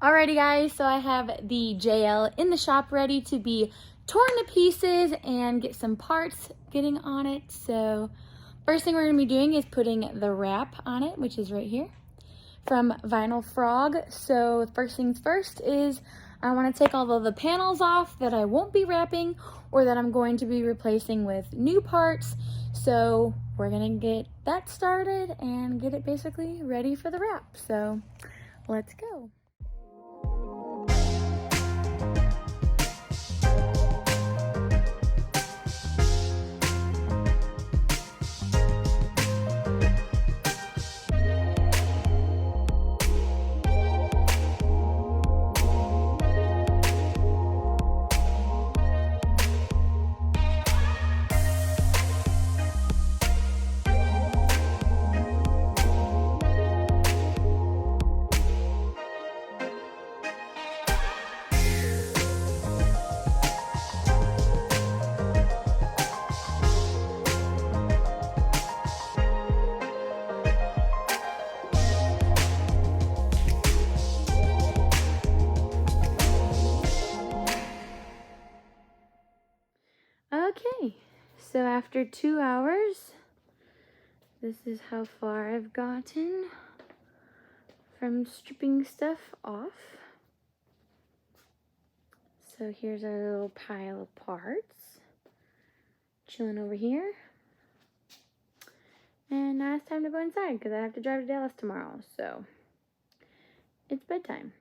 Alrighty guys, so I have the JL in the shop ready to be torn to pieces and get some parts getting on it. So first thing we're going to be doing is putting the wrap on it, which is right here from Vinyl Frog. So first things first is I want to take all of the panels off that I won't be wrapping or that I'm going to be replacing with new parts. So we're going to get that started and get it basically ready for the wrap. So let's go. Okay, so after 2 hours, this is how far I've gotten from stripping stuff off. So here's our little pile of parts, chilling over here. And now it's time to go inside because I have to drive to Dallas tomorrow, so it's bedtime.